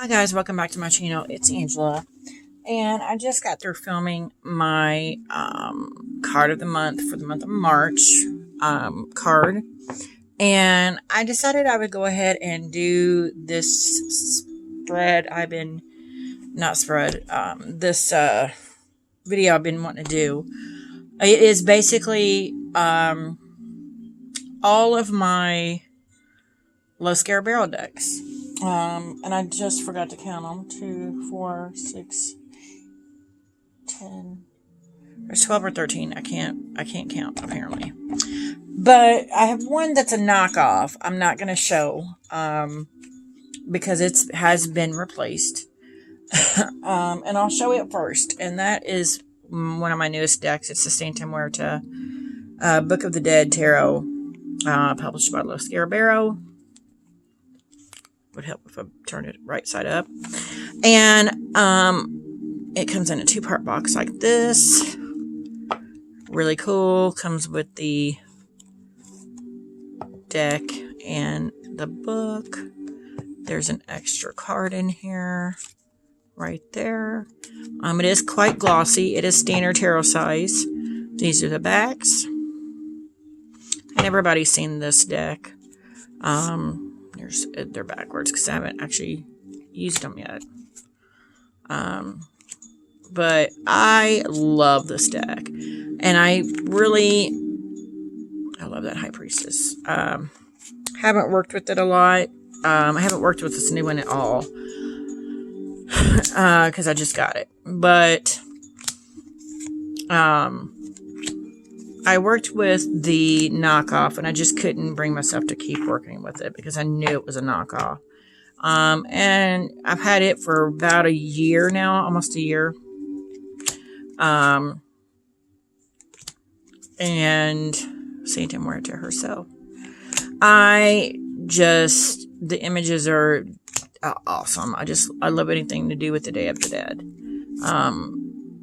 Hi guys, welcome back to my channel. It's Angela, and I just got through filming my card of the month for the month of March card, and I decided I would go ahead and do this spread. This video I've been wanting to do. It is basically all of my SCARABEO decks. And I just forgot to count them. 2, 4, 6, 10. There's 12 or 13. I can't count apparently. But I have one that's a knockoff. I'm not going to show because it has been replaced. And I'll show it first. And that is one of my newest decks. It's the Santa Muerte Book of the Dead Tarot, published by SCARABEO. Would help if I turn it right side up. And it comes in a 2-part box like this. Really cool. Comes with the deck and the book. There's an extra card in here. Right there. It is quite glossy. It is standard tarot size. These are the backs. And everybody's seen this deck. They're backwards because I haven't actually used them yet. But I love this deck. And I love that High Priestess. Haven't worked with it a lot. I haven't worked with this new one at all. Because I just got it. But I worked with the knockoff, and I just couldn't bring myself to keep working with it because I knew it was a knockoff. And I've had it for about a year now, almost a year. And Santa Muerte herself. The images are awesome. I love anything to do with the Day of the Dead.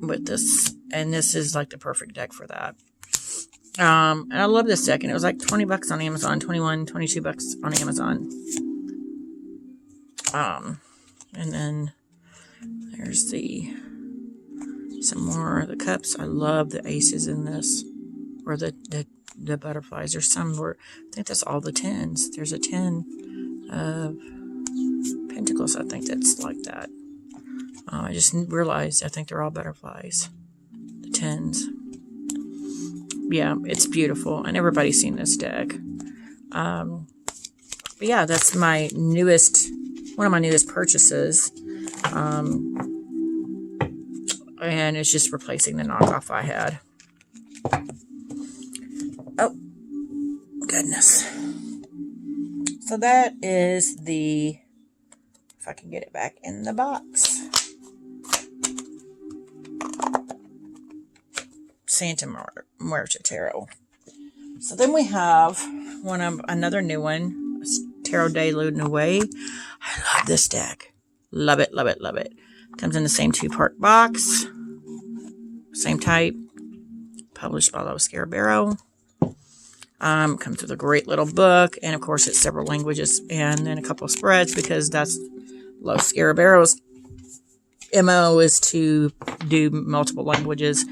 With this, and this is like the perfect deck for that. And I love this deck, and it was like 20 bucks on Amazon, 21, 22 bucks on Amazon. And then there's some more of the cups. I love the aces in this, or the butterflies. There's some where, I think that's all the 10s. There's a 10 of pentacles, I think that's like that. I just realized, I think they're all butterflies. The 10s. Yeah, it's beautiful, and everybody's seen this deck. But yeah, that's my newest, one of my newest purchases. And it's just replacing the knockoff I had. Oh, goodness. So that is the, if I can get it back in the box, Santa Muerte Tarot. So then we have another new one, Tarot de la Nuit. I love this deck. Love it, love it, love it. Comes in the same 2-part box. Same type. Published by SCARABEO. Comes with a great little book. And of course it's several languages. And then a couple of spreads, because that's SCARABEO's MO is to do multiple languages.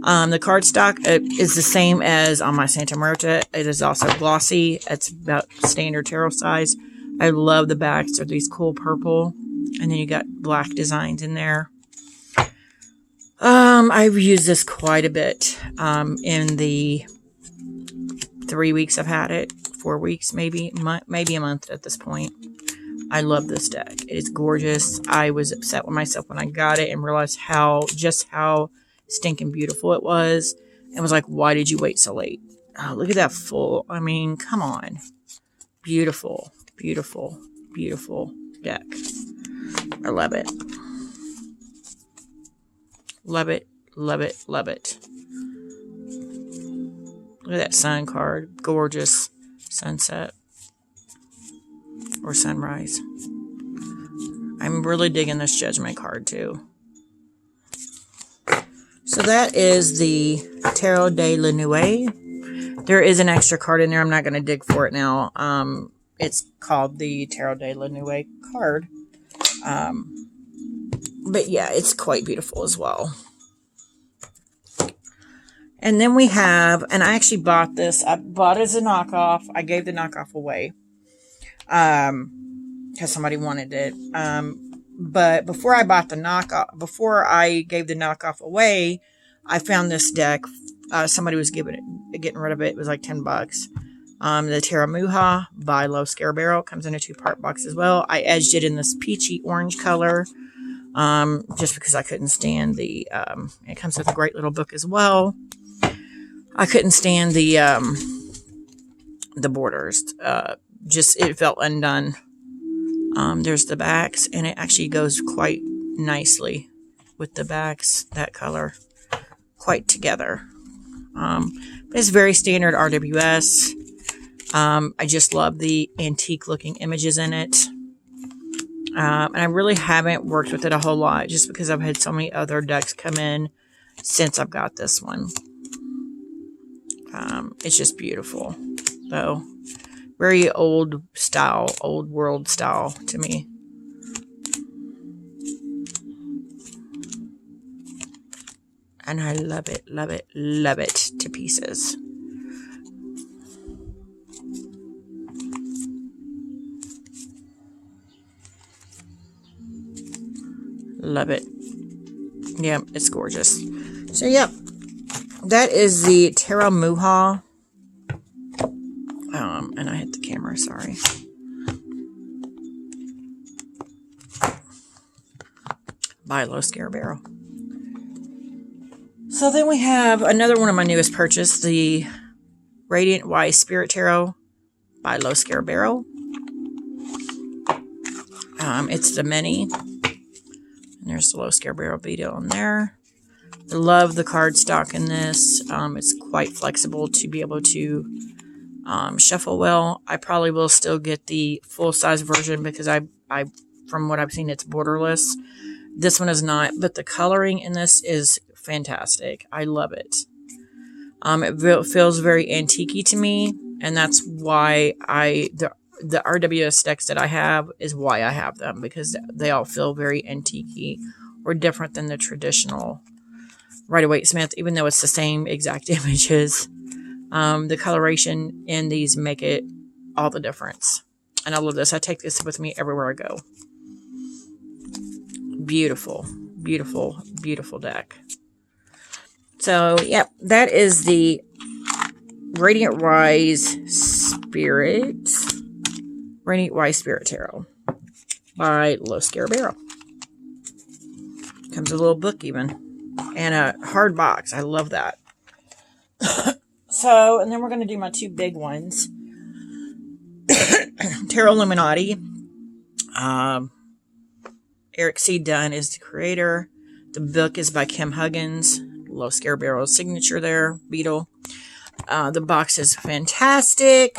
The cardstock is the same as on my Santa Muerte. It is also glossy. It's about standard tarot size. I love the backs. They're these cool purple. And then you got black designs in there. I've used this quite a bit in the 3 weeks I've had it. 4 weeks, maybe a month at this point. I love this deck. It is gorgeous. I was upset with myself when I got it and realized just how stinking beautiful it was. And was like, why did you wait so late? Oh, look at that full. I mean, come on. Beautiful, beautiful, beautiful deck. I love it. Love it, love it, love it. Look at that sun card. Gorgeous sunset. Or sunrise. I'm really digging this Judgment card too. So that is the Tarot de la Nuit. There is an extra card in there. I'm not going to dig for it now. It's called the Tarot de la Nuit card. But yeah, it's quite beautiful as well. And then we have, and I actually bought this. I bought it as a knockoff. I gave the knockoff away. Because somebody wanted it. But before I bought the knockoff, before I gave the knockoff away, I found this deck. Somebody was getting rid of it. It was like $10. The Terra Mucha by SCARABEO comes in a 2-part box as well. I edged it in this peachy orange color, just because I couldn't stand the. It comes with a great little book as well. I couldn't stand the borders. Just it felt undone. There's the backs, and it actually goes quite nicely with the backs. That color, quite together. It's very standard RWS. I just love the antique looking images in it. And I really haven't worked with it a whole lot just because I've had so many other decks come in since I've got this one. It's just beautiful, though. Very old style, old world style to me. And I love it, love it, love it to pieces. Love it. Yeah, it's gorgeous. So, yeah, that is the Terra Mucha. And I hit the camera, sorry. By SCARABEO. So then we have another one of my newest purchase, the Radiant Wise Spirit Tarot by SCARABEO. It's the mini. And there's the SCARABEO video on there. I love the card stock in this. It's quite flexible to be able to shuffle well. I probably will still get the full-size version because I from what I've seen, it's borderless. This one is not, but the coloring in this is fantastic. I love it. It feels very antique-y to me, and that's why the RWS decks that I have is why I have them, because they all feel very antique-y or different than the traditional Rider-Waite-Smith, even though it's the same exact images. The coloration in these make it all the difference. And I love this. I take this with me everywhere I go. Beautiful, beautiful, beautiful deck. So, yep, that is the Radiant Wise Spirit Tarot by SCARABEO. Comes with a little book even. And a hard box. I love that. So, and then we're going to do my two big ones. Tarot Illuminati. Eric C. Dunn is the creator. The book is by Kim Huggins. SCARABEO's signature there. Beetle. The box is fantastic.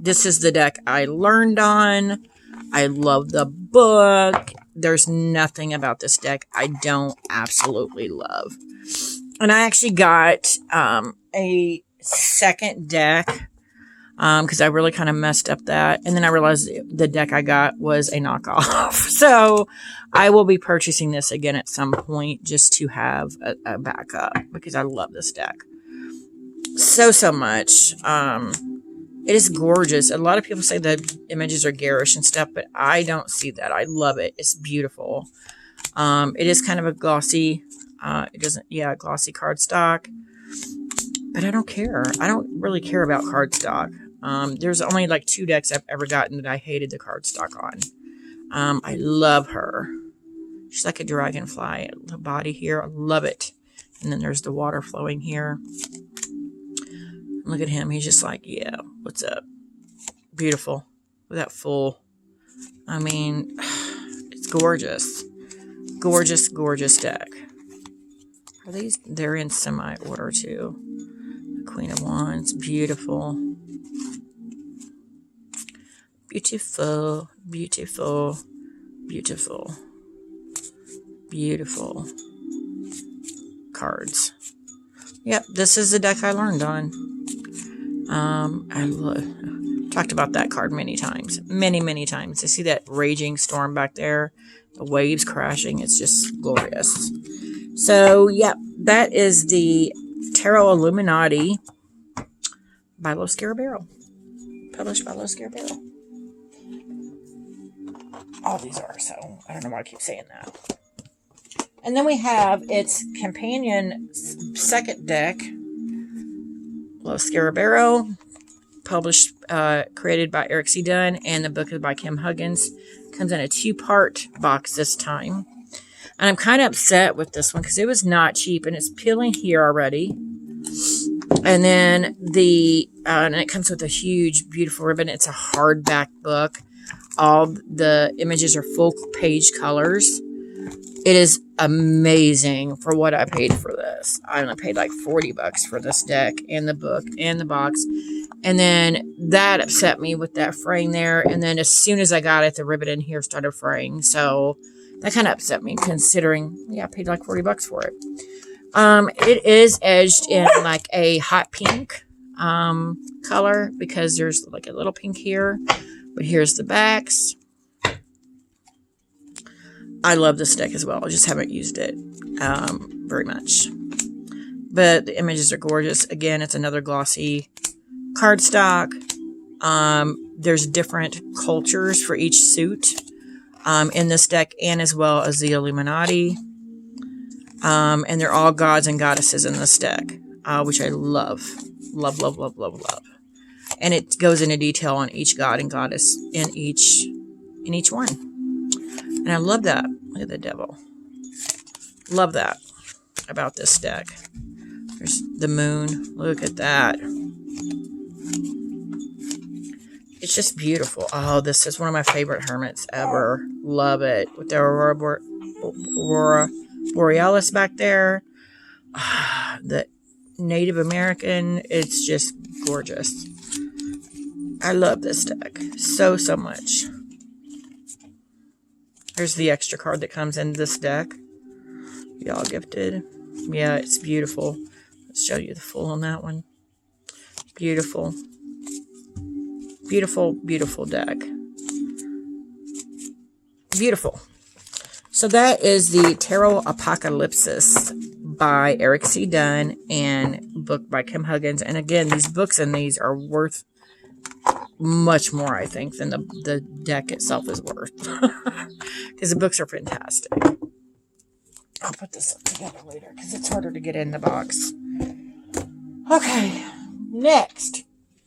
This is the deck I learned on. I love the book. There's nothing about this deck I don't absolutely love. And I actually got a second deck because I really kind of messed up that. And then I realized the deck I got was a knockoff. So I will be purchasing this again at some point just to have a backup because I love this deck so much. It is gorgeous. A lot of people say the images are garish and stuff, but I don't see that. I love it. It's beautiful. It is kind of a glossy, glossy cardstock, but I don't care. I don't really care about cardstock. There's only like 2 decks I've ever gotten that I hated the cardstock on. I love her. She's like a dragonfly. The body here, I love it. And then there's the water flowing here. Look at him. He's just like, yeah, what's up? Beautiful. With that full, I mean, it's gorgeous. Gorgeous, gorgeous deck. Are these? They're in semi-order too. The Queen of Wands. Beautiful. Beautiful. Beautiful. Beautiful. Beautiful. Cards. Yep, this is the deck I learned on. I talked about that card many times. Many times. I see that raging storm back there. The waves crashing. It's just glorious. So, yep, that is the Tarot Illuminati by SCARABEO. Published by SCARABEO. All these are, so I don't know why I keep saying that. And then we have its companion second deck, SCARABEO, published, created by Eric C. Dunn, and the book is by Kim Huggins. Comes in a 2-part box this time. And I'm kind of upset with this one because it was not cheap, and it's peeling here already. And then and it comes with a huge, beautiful ribbon. It's a hardback book. All the images are full page colors. It is amazing for what I paid for this. I only paid like $40 for this deck and the book and the box. And then that upset me with that fraying there. And then as soon as I got it, the ribbon in here started fraying. So that kind of upset me considering, yeah, I paid like $40 for it. It is edged in like a hot pink color because there's like a little pink here. But here's the backs. I love this deck as well. I just haven't used it very much. But the images are gorgeous. Again, it's another glossy cardstock. There's different cultures for each suit in this deck, and as well as the Illuminati. And they're all gods and goddesses in this deck, which I love. Love, love, love, love, love. And it goes into detail on each god and goddess in each one. And I love that. Look at the devil. Love that about this deck. There's the moon. Look at that. It's just beautiful. Oh, this is one of my favorite hermits ever. Love it. With the Aurora Borealis back there. The Native American. It's just gorgeous. I love this deck so, so much. There's the extra card that comes in this deck. Y'all gifted. Yeah, it's beautiful. Let's show you the full on that one. Beautiful. Beautiful, beautiful deck. Beautiful. So that is the Tarot Apocalypsis by Eric C. Dunn and book by Kim Huggins. And again, these books and these are worth much more, I think, than the deck itself is worth. Because the books are fantastic. I'll put this together later because it's harder to get in the box. Okay, next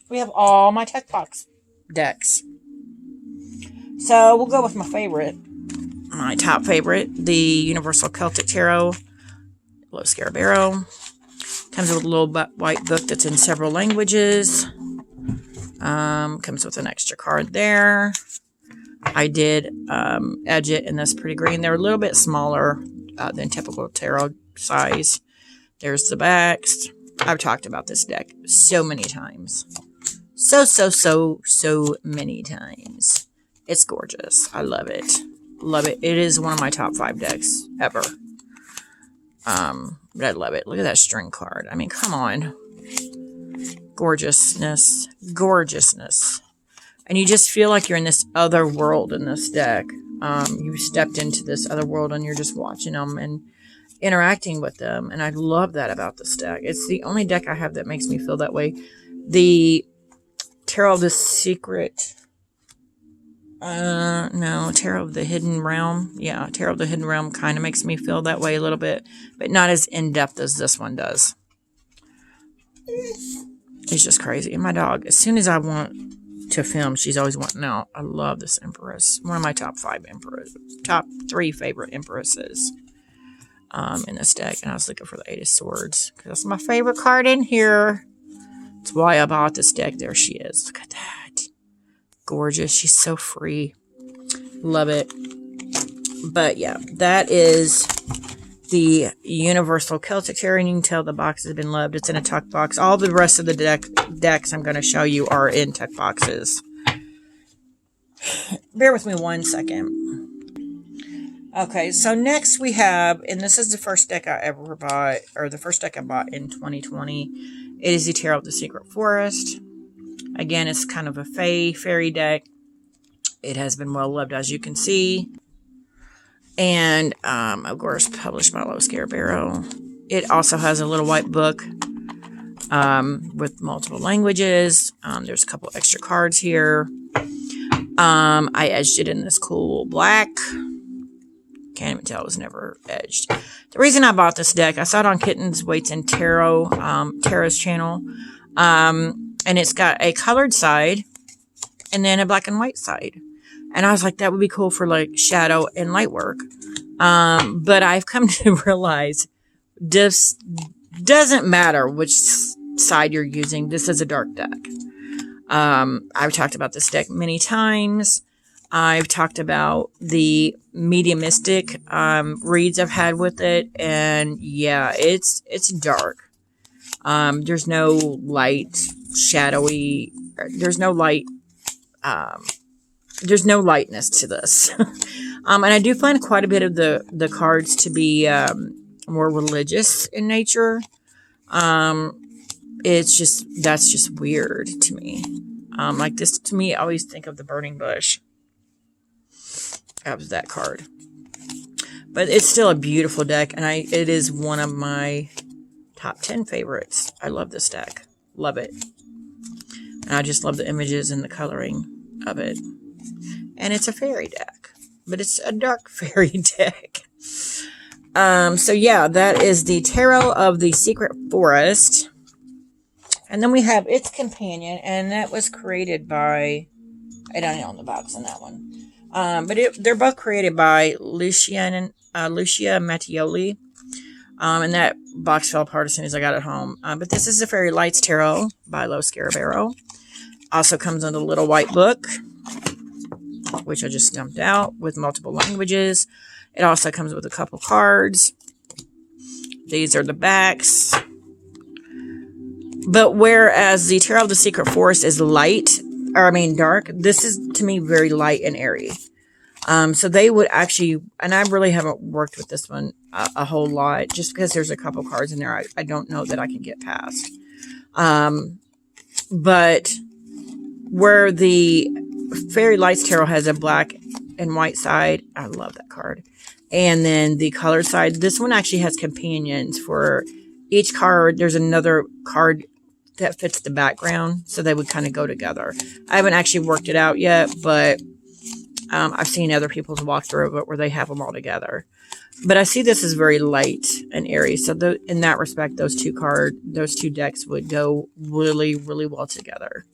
we have all my tech box decks. So we'll go with my favorite, my top favorite, the Universal Celtic Tarot, SCARABEO. Comes with a little white book that's in several languages. Comes with an extra card there. I did edge it in this pretty green. They're a little bit smaller than typical tarot size. There's the backs. I've talked about this deck so many times. So many times. It's gorgeous. I love it. Love it. It is one of my top 5 decks ever. But I love it. Look at that string card. I mean, come on. Gorgeousness. Gorgeousness. And you just feel like you're in this other world in this deck. You stepped into this other world and you're just watching them and interacting with them. And I love that about this deck. It's the only deck I have that makes me feel that way. The Tarot of the Secret. No, Tarot of the Hidden Realm. Yeah, Tarot of the Hidden Realm kind of makes me feel that way a little bit. But not as in-depth as this one does. It's just crazy. And my dog, as soon as I want to film, she's always wanting out. I love this Empress. One of my top 5 Empress. Top 3 favorite Empresses in this deck. And I was looking for the 8 of Swords. Because that's my favorite card in here. That's why I bought this deck. There she is. Look at that. Gorgeous. She's so free. Love it. But yeah, that is the Universal Celtic Tarot. And you can tell the box has been loved. It's in a tuck box. All the rest of the decks I'm going to show you are in tuck boxes. Bear with me one second. Okay, so next we have, and this is the first deck I ever bought, or the first deck I bought in 2020. It is the Tarot of the Secret Forest. Again, it's kind of a fairy deck. It has been well loved, as you can see. And, of course, published by SCARABEO. It also has a little white book with multiple languages. There's a couple extra cards here. I edged it in this cool black. Can't even tell it was never edged. The reason I bought this deck, I saw it on Kittens, Weights, and Tarot, Tarot's channel. And it's got a colored side and then a black and white side. And I was like, that would be cool for like shadow and light work. But I've come to realize this doesn't matter which side you're using. This is a dark deck. I've talked about this deck many times. I've talked about the mediumistic reads I've had with it. And yeah, it's dark. There's no light, shadowy, there's no light, there's no lightness to this. And I do find quite a bit of the cards to be more religious in nature. It's just, that's just weird to me. Like this, to me, I always think of the burning bush. That was that card. But it's still a beautiful deck, and it is one of my top 10 favorites. I love this deck. Love it. And I just love the images and the coloring of it. And it's a fairy deck. But it's a dark fairy deck. So yeah, that is the Tarot of the Secret Forest. And then we have its companion, and that was created by, I don't know on the box on that one. But they're both created by Lucia Mattioli. And that box fell apart as soon as I got it home. But this is the Fairy Lights Tarot by SCARABEO. Also comes in a little white book, which I just dumped out, with multiple languages. It also comes with a couple cards. These are the backs. But whereas the Tarot of the Secret Forest is light, dark, this is, to me, very light and airy. So they would actually, and I really haven't worked with this one a whole lot, just because there's a couple cards in there I don't know that I can get past. But where the Fairy Lights Tarot has a black and white side, I love that card. And then the colored side, this one actually has companions for each card. There's another card that fits the background, so they would kind of go together. I haven't actually worked it out yet, but I've seen other people's walkthrough of it where they have them all together. But I see this as very light and airy, so in that respect, those two decks would go really, really well together.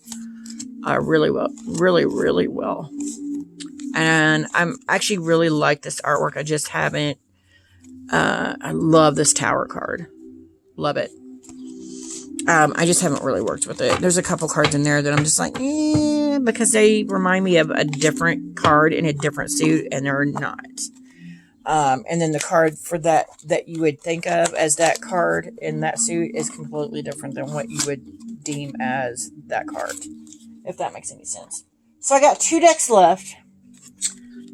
Really well, really, really well. And I'm actually really like this artwork. I just haven't. I love this Tower card. Love it. I just haven't really worked with it. There's a couple cards in there that I'm just like, because they remind me of a different card in a different suit, and they're not. And then the card for that you would think of as that card in that suit is completely different than what you would deem as that card, if that makes any sense. So I got 2 decks left.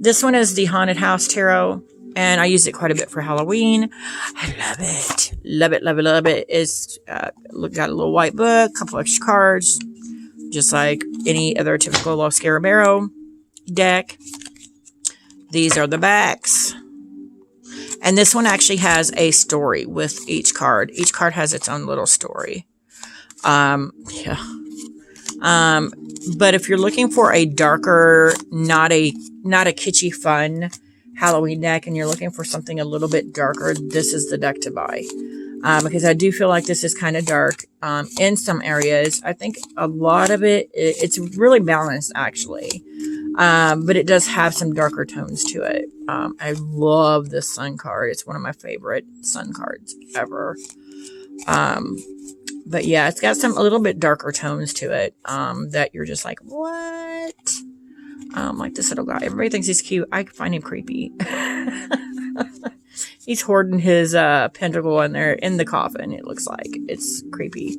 This one is the Haunted House Tarot, and I use it quite a bit for Halloween. I love it. Love it, love it, love it. It's got a little white book, a couple extra cards, just like any other typical SCARABEO deck. These are the backs. And this one actually has a story with each card. Each card has its own little story. Yeah. But if you're looking for a darker, not a kitschy, fun Halloween deck, and you're looking for something a little bit darker, this is the deck to buy. Because I do feel like this is kind of dark in some areas. I think a lot of it's really balanced, actually. But it does have some darker tones to it. I love this Sun card. It's one of my favorite Sun cards ever. But yeah, it's got a little bit darker tones to it that you're just like, what? Like this little guy. Everybody thinks he's cute. I find him creepy. He's hoarding his pentacle in there in the coffin, it looks like. It's creepy.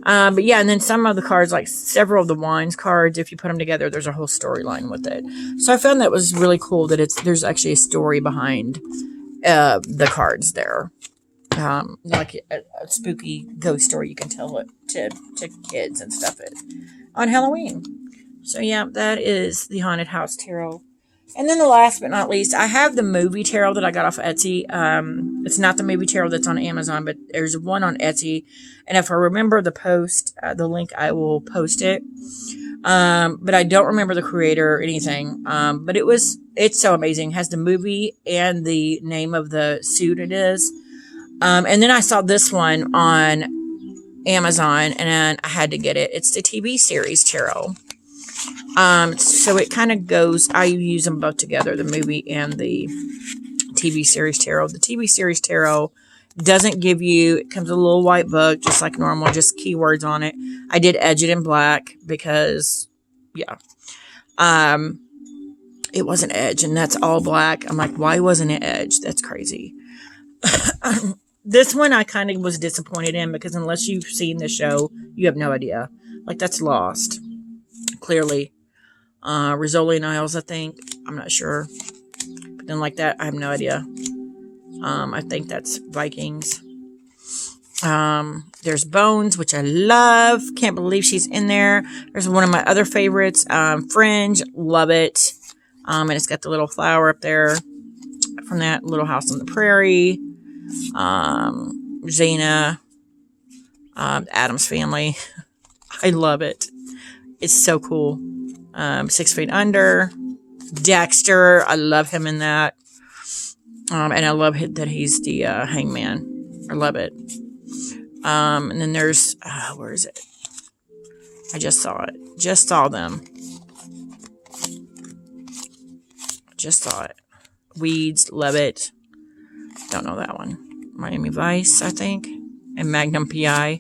But yeah, and then some of the cards, like several of the Wands cards, if you put them together, there's a whole storyline with it. So I found that was really cool that there's actually a story behind the cards there. Like a spooky ghost story you can tell it to kids and stuff on Halloween. So yeah, that is the Haunted House Tarot. And then the last but not least, I have the movie tarot that I got off Etsy. It's not the movie tarot that's on Amazon, but there's one on Etsy. And if I remember the post, the link, I will post it. But I don't remember the creator or anything. But it's so amazing. It has the movie and the name of the suit it is. And then I saw this one on Amazon and I had to get it. It's the TV series tarot. So it kind of goes, I use them both together, the movie and the TV series tarot. The TV series tarot doesn't give you, it comes with a little white book, just like normal, just keywords on it. I did edge it in black because, yeah, it wasn't edge and that's all black. I'm like, why wasn't it edge? That's crazy. This one I kind of was disappointed in because unless you've seen the show, you have no idea. Like, that's Lost. Clearly. Rizzoli and Isles, I think. I'm not sure. But then like that, I have no idea. I think that's Vikings. There's Bones, which I love. Can't believe she's in there. There's one of my other favorites. Fringe. Love it. And it's got the little flower up there from that Little House on the Prairie. Xena. Addams Family. I love it. It's so cool. 6 Feet Under. Dexter. I love him in that. And I love that he's the hangman. I love it. And then there's... where is it? I just saw it. Just saw them. Just saw it. Weeds. Love it. Don't know that one. Miami Vice, I think. And Magnum P.I.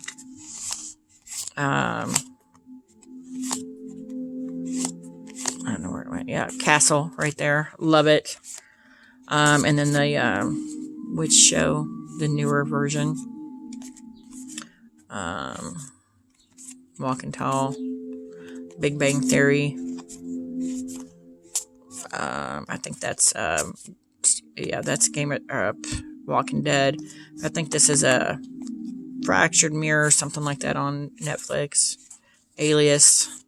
I don't know where it went. Yeah, Castle right there. Love it. And then the Witch Show, the newer version. Walking Tall. Big Bang Theory. I think that's yeah, that's Game of Walking Dead. I think this is a Fractured Mirror, something like that on Netflix. Alias.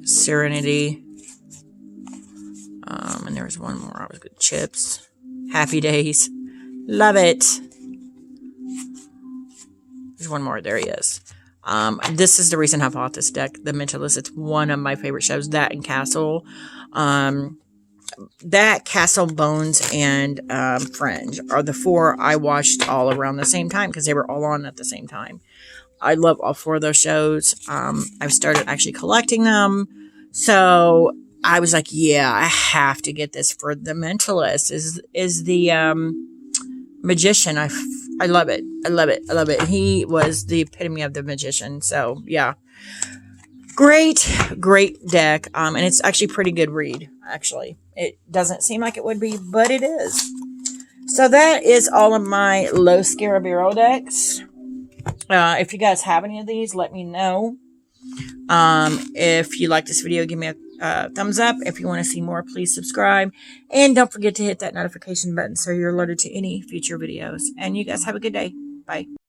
Serenity. And there was one more. I was good. Chips. Happy Days. Love it. There's one more. There he is. This is the reason I bought this deck, The Mentalist. It's one of my favorite shows. That and Castle. That, Castle, Bones, and Fringe are the 4 I watched all around the same time because they were all on at the same time. I love all 4 of those shows. I've started actually collecting them. So I was like, yeah, I have to get this for The Mentalist. Is the magician. I love it. I love it. I love it. He was the epitome of the magician. So yeah. Great deck. And it's actually pretty good read, actually. It doesn't seem like it would be, but it is. So that is all of my low SCARABEO decks. If you guys have any of these, let me know. If you like this video, give me a thumbs up. If you want to see more, please subscribe. And don't forget to hit that notification button so you're alerted to any future videos. And you guys have a good day. Bye.